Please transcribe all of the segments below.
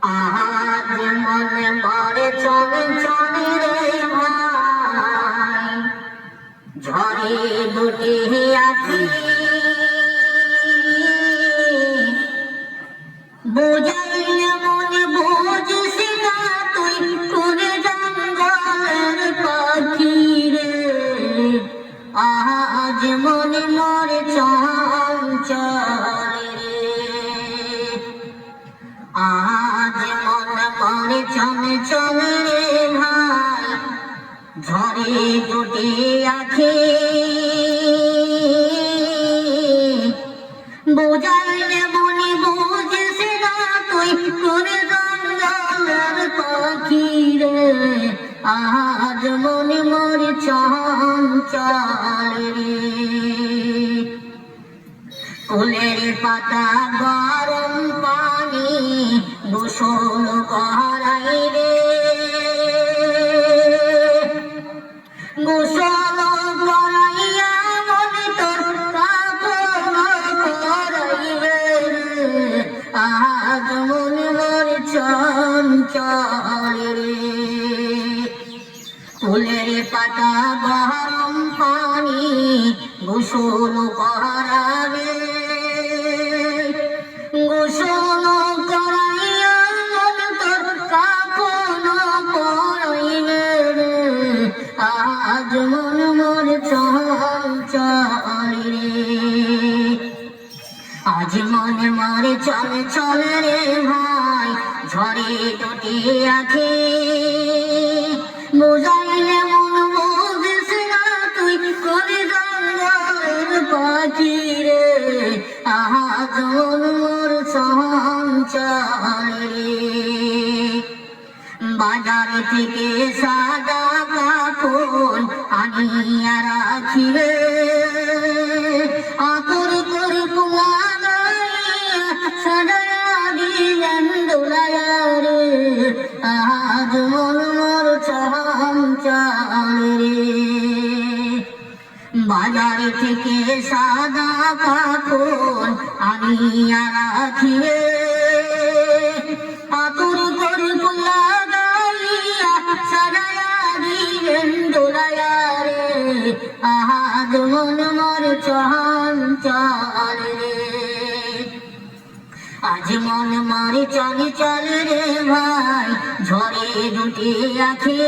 আজ মনে পড়ে চলে চলে রে ভাই, ঝড়ে দুটি আছি বুঝাইলে মনে বুঝিস না তুই কোন জঙ্গলের পাখি রে। আজ মনে মরে চঞ্চল রে, আজ মনে পড়ে চলে চলে রে ভাই, ঝড়ে দুটি আখি বুঝাইলে মনে বুঝিস না তুই কোন জঙ্গলের পাখি রে। আজ মনে মরে চঞ্চল রে, ফুলের পাতা গরম পানি গোসল করাই রে, গোসল করাইয়া মনে তোর কাপড় করাইবে রে। আজ মনে মরে চঞ্চল রে, ফুলের পাতা গরম পানি গোসল করাবে, গোসল করাইয়া মনে তোর কাপড় পরাইবে রে। আজ মন মোর চঞ্চল রে, আজ মনে মরে চলে চলে রে ভাই, ঝড়ে দুটি আখি বুঝাইলে মন বুঝিস না তুই কোন জঙ্গলের পাখি রে। আজ মন মোর চঞ্চল রে, বাজার থেকে সাদা কাপড় আনিয়া রাখি রে, আতর করে লাগাইয়া সাজায়া দিলেন দোলায়া রে। আজ মন মোর চঞ্চল রে, বাজার থেকে সাদা কাপড় আনিয়া রাখি রে, আতর করে লাগাইয়া সাজায়া দিলেন দোলায়া রে। আজ মন মোর চঞ্চল রে, আজ মন মরে চলে চলে রে ভাই, ঝড়ে দুটি আখি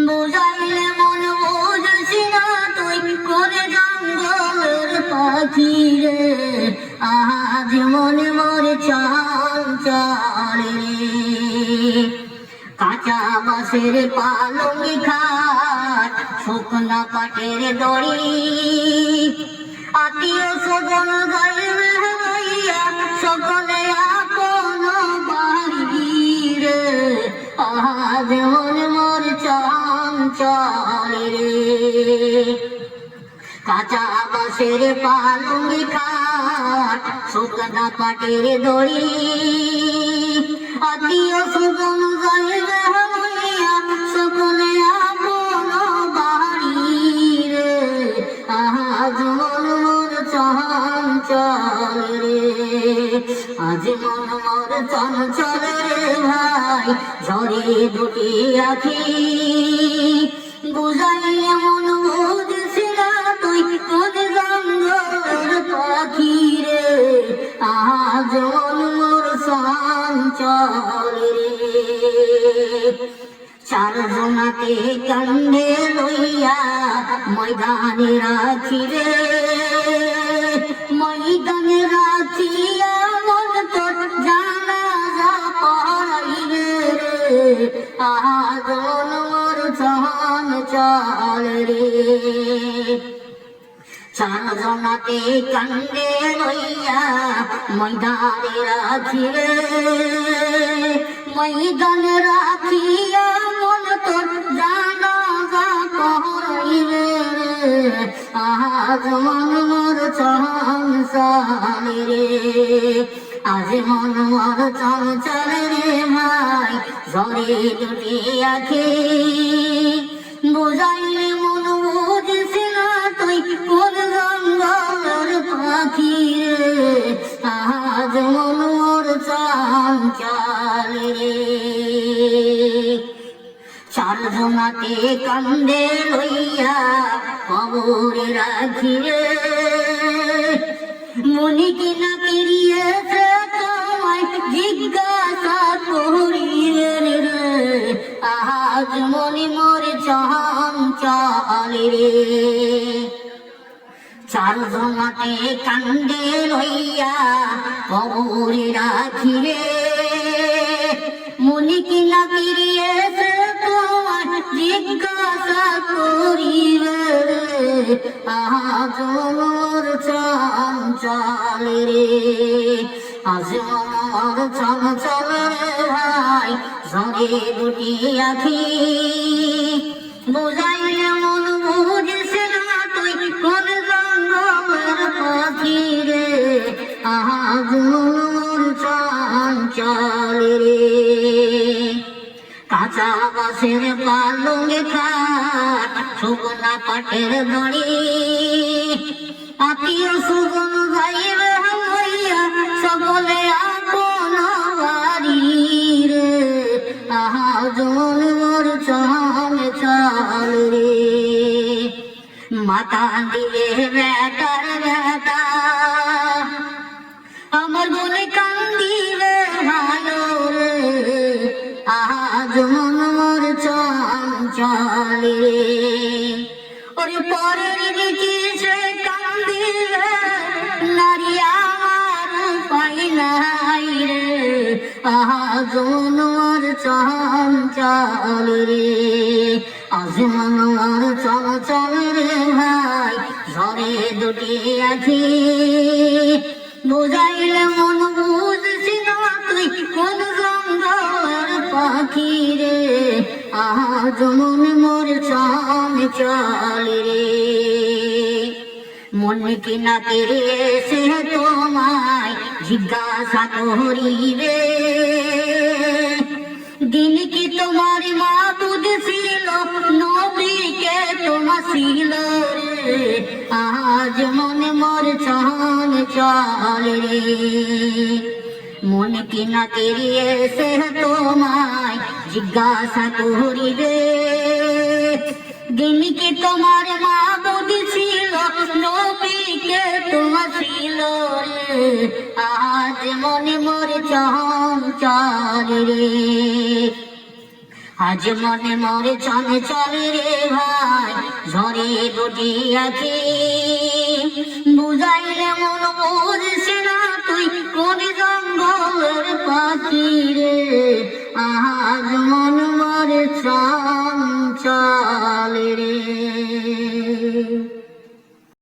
বুঝাইলে মন বুঝিস না তুই কোন জঙ্গলের পাখি রে। আজ মনে মরে চঞ্চল রে, কাঁচা বাঁশের পালঙ্গি খাট শুকনা কাঠের দড়ি, আত্মীয় স্বজন গাইবে হইয়া সকলে আপন বাড়ি রে। আজ মনে মোর চঞ্চল রে, কাঁচা বাঁশের পালঙ্গি খাট শুকনা কাঠের দড়ি, আত্মীয় স্বজন গাইবে হইয়া সকলে আপন বাড়ি রে। আজ মন মোর চঞ্চল রে, আজ মন মোর চঞ্চল রে ভাই, ঝড়ে দুটি আখি বুঝাইলে মন বুঝিস না তুই কোন জঙ্গলের পাখি রে। আজ মন মোর চঞ্চল রে, চারজনাতে কান্দে লইয়া ময়দানে রাখি রে, ময়দানে রাখিয়া মন তোর জানাজা পড়াইবে রে। আজ মন মোর চঞ্চল রে, চারজনাতে কান্দে লইয়া ময়দানে রাখি রে, ময়দানে রাখিয়া মন তোর জানাজা পড়াইবে রে। আজ মন মোর চঞ্চল রে, আজ মন মোর চঞ্চল রে ভাই, ঝড়ে দুটি আখি বুঝাইলে মন বুঝিস না তুই কোন জঙ্গলের পাখি রে। আজ মন মোর চান চঞ্চল রে চার জমাতে কান্দে লইয়া কবরে রাখি রে মনি কিনা পেরিয়েছে তোমায় জিজ্ঞাসা করিবে রে আজ মনি মোর চঞ্চল রে চার জমাতে কান্দে লইয়া কবরে রাখি রে মনি কিনা পেরিয়েছে তোমায় জিজ্ঞাসা করিবে আজ মোর চঞ্চল রে আজ মোর চঞ্চল রে ভাই ঝরে দুটি আখি বুঝাইলে মন বুঝিস না তুই কোন জঙ্গলের পাখি রে আজ মোর চঞ্চল রে কাঁচা বাঁশের পালঙ্গে খাট শুকনা পাটের দড়ি আত্মীয় সুগন যাইবে হইয়া সকলে আপন বাড়ি রে আজ মোর চঞ্চল রে মাতা দিলে বেটার বেটা আমার বলে কান্দিবে ভালো রে আজ মোর চঞ্চল রে ওরে পরের দিকে সে কান্দিবে নারী আমার পাই নাই রে আজ মোর চঞ্চল রে আজ মোর চঞ্চল রে ভাই ঝরে দুটি আখি বুঝাইলে মন বুঝছি না তুই কোন জঙ্গলের পাখি রে আজ মন মোর চঞ্চল রে মন কিনা পেরিয়েছে তোমায় জিজ্ঞাসা করিবে দিন কি তোমার মা বুঝছিল নবীকে তোমার ছিল রে আজ মনে মোর চঞ্চল রে মন কিনা পেরিয়েছে তোমায় জিজ্ঞাসা করিবে দিন কি তোমার মা বুঝছিল নবীকে তোমার ছিল রে আজ মনে মোর চঞ্চল রে আজ মনে মোর চঞ্চল রে ভাই ঝরে দুটি আখি বুঝাইলে মন বুঝছে না তুই কোন জঙ্গলের পাখি রে আজ মন